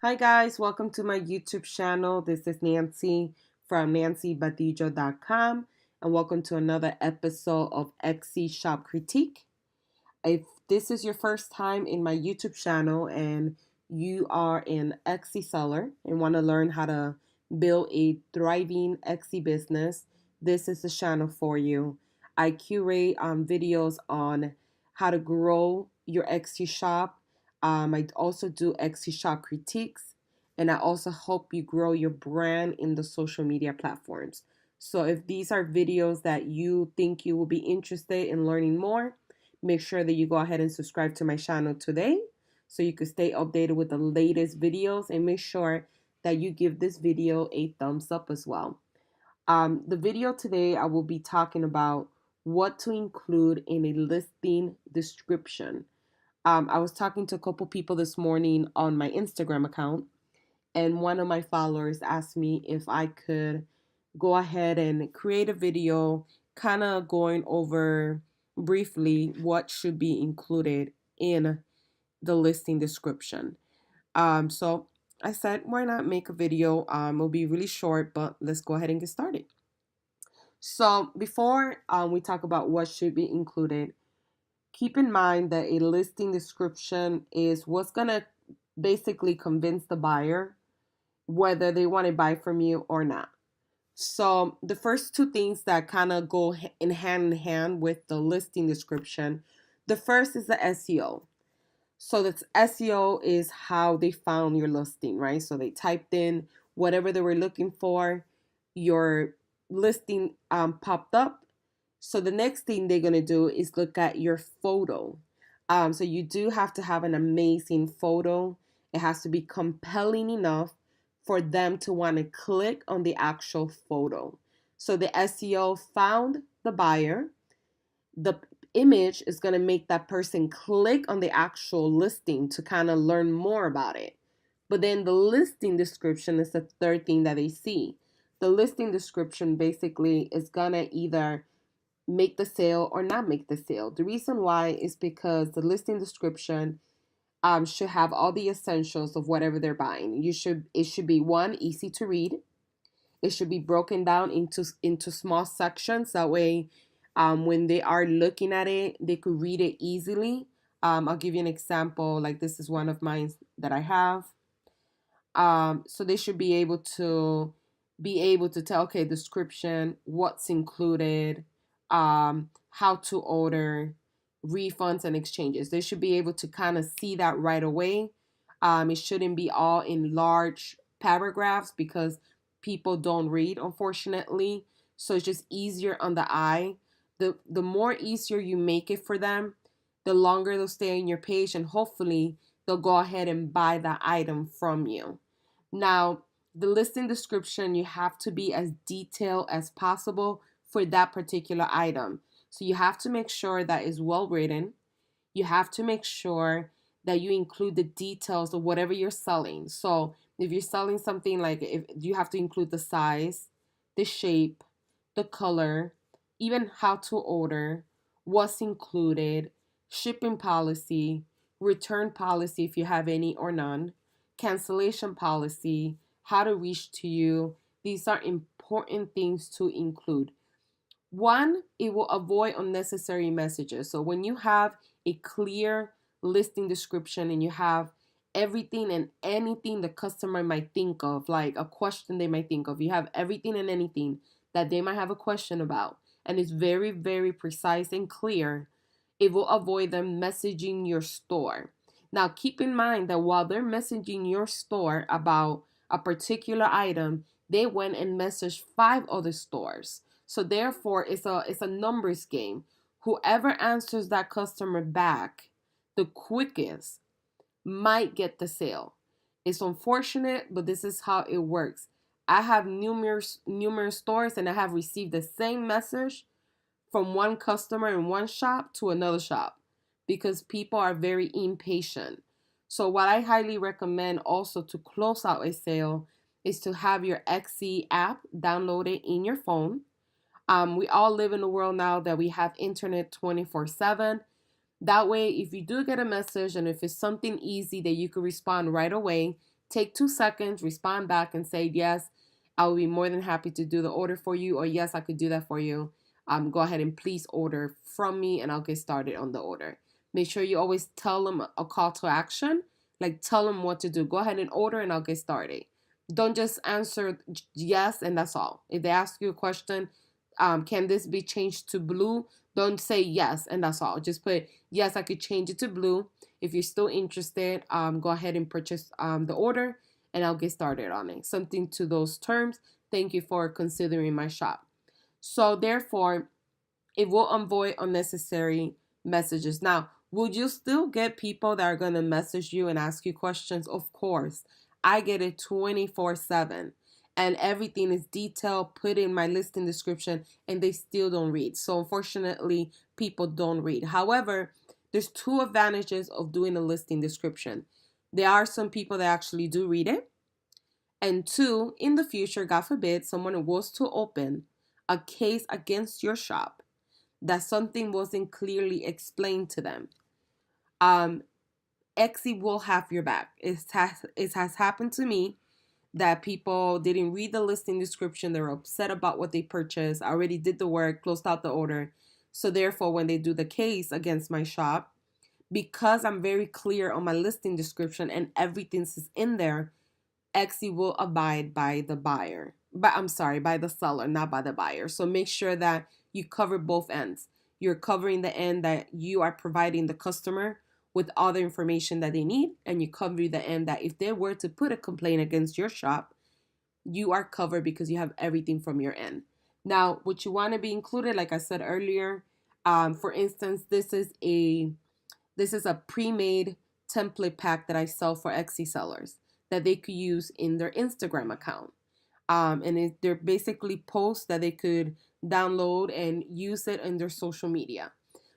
Hi guys, welcome to my YouTube channel. This is Nancy from nancybadillo.com and welcome to another episode of Etsy Shop Critique. If this is your first time in my YouTube channel and you are an Etsy seller and want to learn how to build a thriving Etsy business, this is the channel for you. I curate videos on how to grow your Etsy shop. I also do Etsy shop critiques, and I also help you grow your brand in the social media platforms. So if these are videos that you think you will be interested in learning more, make sure that you go ahead and subscribe to my channel today so you can stay updated with the latest videos, and make sure that you give this video a thumbs up as well. The video today, I will be talking about what to include in a listing description. I was talking to a couple people this morning on my Instagram account, and one of my followers asked me if I could go ahead and create a video kind of going over briefly what should be included in the listing description. So I said, why not make a video? It'll be really short, but let's go ahead and get started. So before we talk about what should be included, keep in mind that a listing description is what's going to basically convince the buyer whether they want to buy from you or not. So the first two things that kind of go in hand with the listing description, the first is the SEO. So that's SEO is how they found your listing, right? So they typed in whatever they were looking for, your listing popped up. So the next thing they're gonna do is look at your photo. So you do have to have an amazing photo. It has to be compelling enough for them to want to click on the actual photo. So the SEO found the buyer. The image is going to make that person click on the actual listing to kind of learn more about it. But then the listing description is the third thing that they see. The listing description basically is going to either make the sale or not make the sale. The reason why is because the listing description should have all the essentials of whatever they're buying. It should be one, easy to read. It should be broken down into small sections. That way, when they are looking at it, they could read it easily. I'll give you an example. Like this is one of mine that I have. So they should be able to tell, okay, description, what's included, how to order, refunds and exchanges. They should be able to kind of see that right away. It shouldn't be all in large paragraphs because people don't read, unfortunately. So it's just easier on the eye. The more easier you make it for them, the longer they'll stay on your page, and hopefully they'll go ahead and buy that item from you. Now, the listing description, you have to be as detailed as possible for that particular item. So you have to make sure that is well written. You have to make sure that you include the details of whatever you're selling. So if you're selling something, like, if you have to include the size, the shape, the color, even how to order, what's included, shipping policy, return policy if you have any or none, cancellation policy, how to reach to you. These are important things to include. One, it will avoid unnecessary messages. So when you have a clear listing description and you have everything and anything the customer might think of, like a question they might think of, you have everything and anything that they might have a question about, and it's very, very precise and clear, it will avoid them messaging your store. Now, keep in mind that while they're messaging your store about a particular item, they went and messaged 5 other stores. So therefore, it's a numbers game. Whoever answers that customer back the quickest might get the sale. It's unfortunate, but this is how it works. I have numerous stores, and I have received the same message from one customer in one shop to another shop because people are very impatient. So what I highly recommend also to close out a sale is to have your Etsy app downloaded in your phone. We all live in a world now that we have internet 24/7. That way, if you do get a message and if it's something easy that you can respond right away, Take 2 seconds, respond back and say, yes, I will be more than happy to do the order for you, or yes, I could do that for you. Go ahead and please order from me and I'll get started on the order. Make sure you always tell them a call to action, like tell them what to do. Go ahead and order and I'll get started. Don't just answer yes and that's all. If they ask you a question, can this be changed to blue? Don't say yes and that's all. Just put yes, I could change it to blue. If you're still interested, go ahead and purchase the order and I'll get started on it. Something to those terms. Thank you for considering my shop. So therefore, it will avoid unnecessary messages. Now, will you still get people that are going to message you and ask you questions? Of course. I get it 24/7. And everything is detailed, put in my listing description, and they still don't read. So unfortunately, people don't read. However, there's two advantages of doing a listing description. There are some people that actually do read it. And two, in the future, God forbid, someone was to open a case against your shop that something wasn't clearly explained to them. Etsy will have your back. It has happened to me that people didn't read the listing description. They're upset about what they purchased. I already did the work, closed out the order. So therefore, when they do the case against my shop, because I'm very clear on my listing description and everything is in there, Etsy will abide by the buyer. But I'm sorry, by the seller, not by the buyer. So make sure that you cover both ends. You're covering the end that you are providing the customer with all the information that they need, and you cover the end that if they were to put a complaint against your shop, you are covered because you have everything from your end. Now, what you want to be included, like I said earlier, for instance, this is a pre-made template pack that I sell for Etsy sellers that they could use in their Instagram account. They're basically posts that they could download and use it in their social media.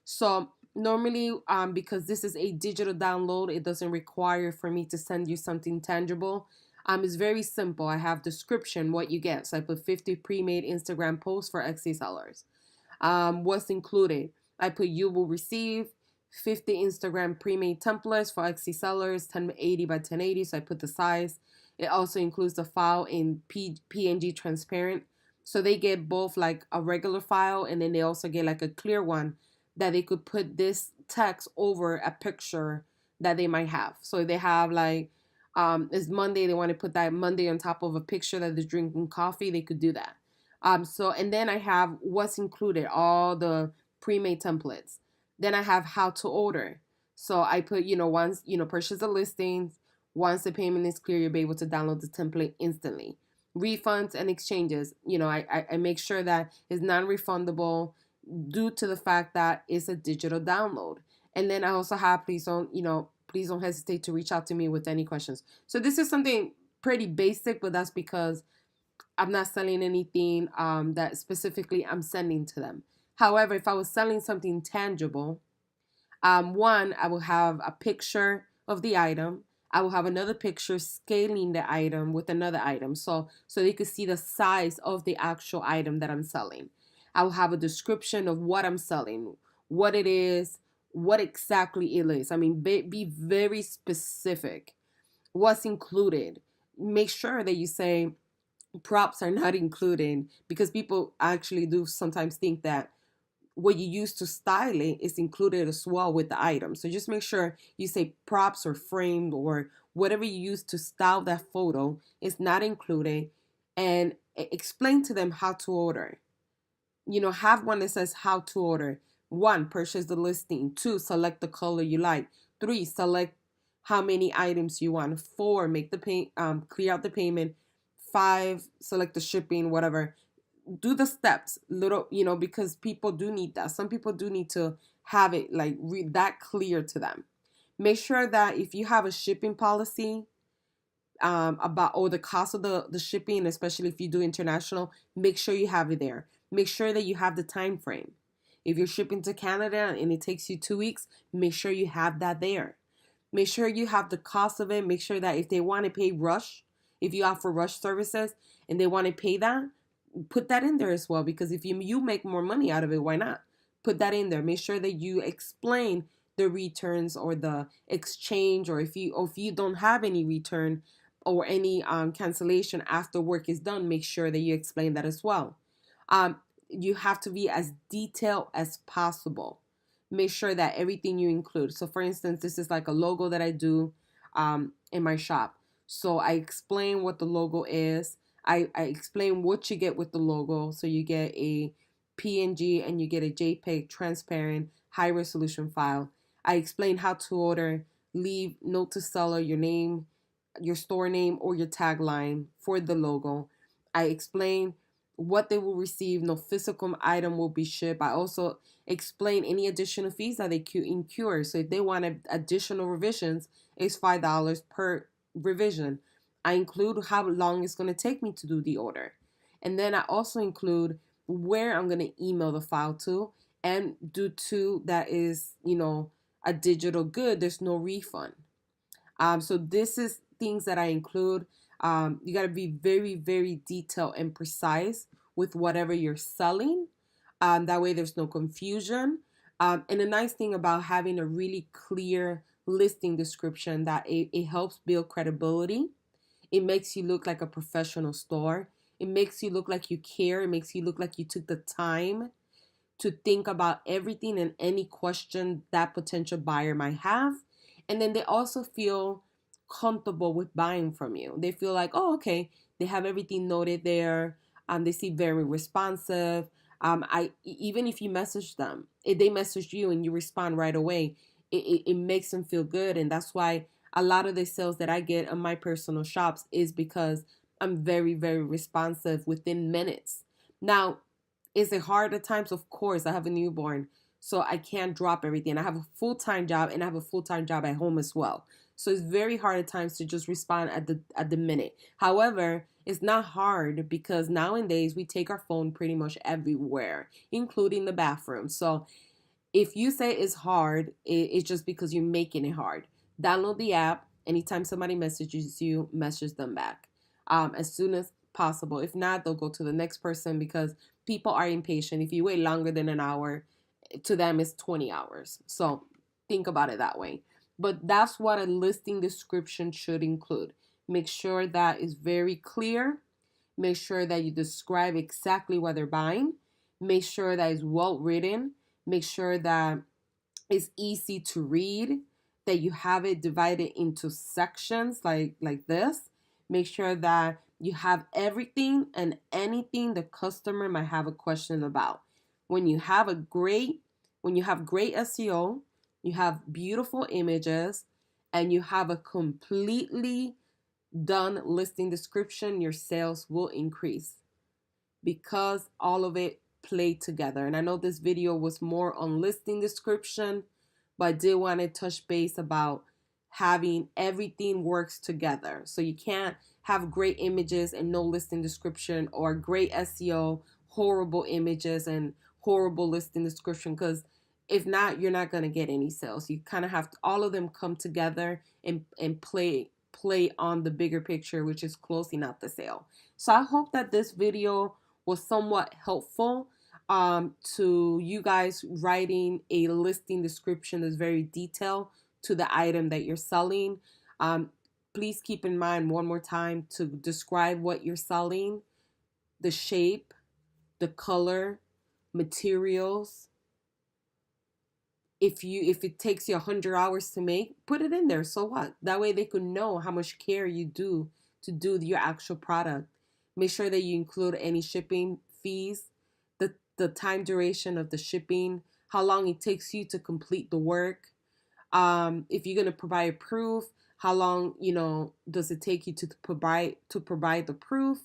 So normally, because this is a digital download, it doesn't require for me to send you something tangible. It's very simple. I have description, what you get. So I put 50 pre-made Instagram posts for Etsy sellers. What's included? I put you will receive 50 Instagram pre-made templates for Etsy sellers, 1080 by 1080. So I put the size. It also includes the file in PNG transparent. So they get both like a regular file and then they also get like a clear one that they could put this text over a picture that they might have. So if they have like, it's Monday, they want to put that Monday on top of a picture that they're drinking coffee, they could do that. And then I have what's included, all the pre-made templates. Then I have how to order. So I put, once, purchase the listings. Once the payment is clear, you'll be able to download the template instantly. Refunds and exchanges. I make sure that it's non-refundable due to the fact that it's a digital download. And then I also have, please don't hesitate to reach out to me with any questions. So this is something pretty basic, but that's because I'm not selling anything that specifically I'm sending to them. However, if I was selling something tangible, one, I will have a picture of the item. I will have another picture scaling the item with another item so they could see the size of the actual item that I'm selling. I will have a description of what I'm selling, what it is, what exactly it is. I mean, be very specific. What's included. Make sure that you say props are not included because people actually do sometimes think that what you use to style it is included as well with the item. So just make sure you say props or framed or whatever you use to style that photo is not included, and explain to them how to order. Have one that says how to order. 1, purchase the listing. 2, select the color you like. 3, select how many items you want. 4, make the clear out the payment. 5, select the shipping, whatever. Do the steps little, because people do need that. Some people do need to have it like read that clear to them. Make sure that if you have a shipping policy about or the cost of the shipping, especially if you do international, make sure you have it there. Make sure that you have the time frame. If you're shipping to Canada and it takes you 2 weeks, make sure you have that there. Make sure you have the cost of it. Make sure that if they want to pay rush, if you offer rush services and they want to pay that, put that in there as well, because if you make more money out of it, why not? Put that in there. Make sure that you explain the returns or the exchange, or if you don't have any return or any cancellation after work is done, make sure that you explain that as well. You have to be as detailed as possible. Make sure that everything you include. So, for instance, this is like a logo that I do in my shop. So I explain what the logo is. I explain what you get with the logo. So you get a PNG and you get a JPEG transparent high resolution file. I explain how to order, leave note to seller, your name, your store name, or your tagline for the logo. I explain what they will receive. No physical item will be shipped. I also explain any additional fees that they incur. So if they want additional revisions, it's $5 per revision. I include how long it's going to take me to do the order. And then I also include where I'm going to email the file to. And due to that is, a digital good, there's no refund. So this is things that I include. You got to be very, very detailed and precise with whatever you're selling. That way there's no confusion. And the nice thing about having a really clear listing description that it helps build credibility. It makes you look like a professional store. It makes you look like you care. It makes you look like you took the time to think about everything and any question that potential buyer might have. And then they also feel comfortable with buying from you. They feel like, oh, okay, they have everything noted there. They seem very responsive. Even if you message them, if they message you and you respond right away, it makes them feel good. And that's why a lot of the sales that I get on my personal shops is because I'm very, very responsive within minutes. Now, is it hard at times? Of course, I have a newborn, so I can't drop everything. I have a full-time job and I have a full-time job at home as well. So it's very hard at times to just respond at the minute. However, it's not hard because nowadays we take our phone pretty much everywhere, including the bathroom. So if you say it's hard, it's just because you're making it hard. Download the app. Anytime somebody messages you, message them back as soon as possible. If not, they'll go to the next person because people are impatient. If you wait longer than an hour, to them it's 20 hours. So think about it that way. But that's what a listing description should include. Make sure that is very clear. Make sure that you describe exactly what they're buying. Make sure that it's well written. Make sure that it's easy to read, that you have it divided into sections like this. Make sure that you have everything and anything the customer might have a question about. When you have great SEO, you have beautiful images, and you have a completely done listing description, your sales will increase because all of it play together. And I know this video was more on listing description, but I did want to touch base about having everything works together. So you can't have great images and no listing description, or great SEO, horrible images and horrible listing description, because if not, you're not going to get any sales. You kind of have to, all of them come together and play on the bigger picture, which is closing out the sale. So I hope that this video was somewhat helpful to you guys writing a listing description that's very detailed to the item that you're selling. Please keep in mind one more time to describe what you're selling, the shape, the color, materials. If it takes you 100 hours to make, put it in there. So what? That way they could know how much care you do to do your actual product. Make sure that you include any shipping fees, the time duration of the shipping, how long it takes you to complete the work. If you're gonna provide proof, how long does it take you to provide the proof?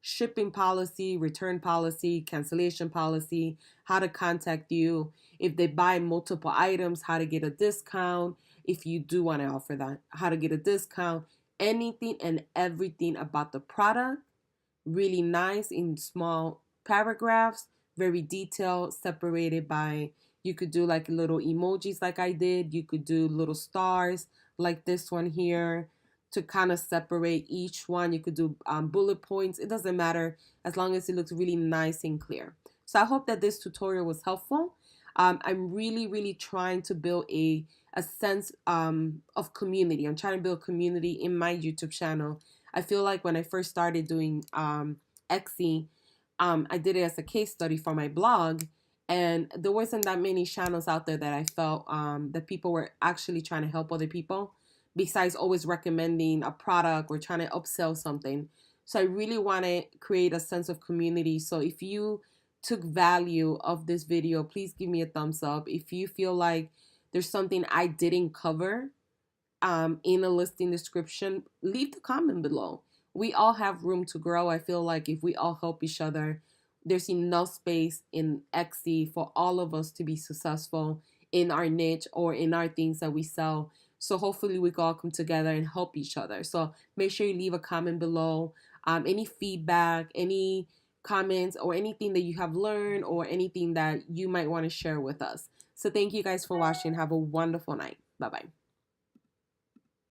Shipping policy, return policy, cancellation policy, how to contact you. If they buy multiple items, how to get a discount. If you do want to offer that, how to get a discount. Anything and everything about the product, really nice in small paragraphs, very detailed, separated by, you could do like little emojis like I did. You could do little stars like this one here to kind of separate each one. You could do bullet points. It doesn't matter as long as it looks really nice and clear. So I hope that this tutorial was helpful. I'm really, really trying to build a sense of community. I'm trying to build community in my YouTube channel. I feel like when I first started doing Etsy, I did it as a case study for my blog, and there wasn't that many channels out there that I felt that people were actually trying to help other people, besides always recommending a product or trying to upsell something. So I really want to create a sense of community. So if you took value of this video, please give me a thumbs up. If you feel like there's something I didn't cover in a listing description, leave the comment below. We all have room to grow. I feel like if we all help each other, there's enough space in Etsy for all of us to be successful in our niche or in our things that we sell. So hopefully we can all come together and help each other. So make sure you leave a comment below. Any feedback, any comments, or anything that you have learned, or anything that you might want to share with us. So thank you guys for watching. Have a wonderful night. Bye bye.